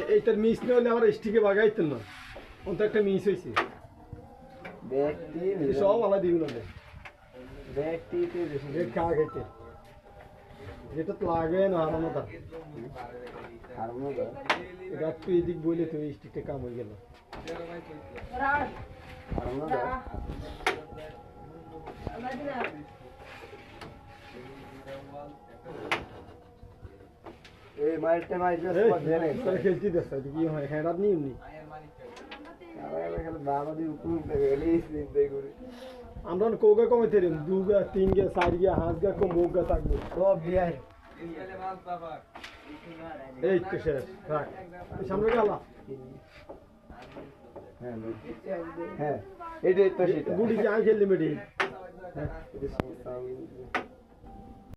এইটার মিস না হলে আমার স্টিকে বাগাইতেন না ওটা একটা মিস হয়েছে সব আলাদা দিগুলো খা গেছে যেটা তো লাগে না হারানোটা এটা একটু এদিক বললে তো স্টিকটা কাম হয়ে গেল খেলছি দেখতে কি হয় হ্যাঁ আপনি এমনি আমরা কোগা কমে তেরেন দুগা তিন গা চার গা হাঁস গা কম মুখ গা থাকবো সব বিয়ার এই তো শেষ রাখ সামনে গেলা হ্যাঁ এটাই তো সেটা গুড়ি যা খেললি মেডি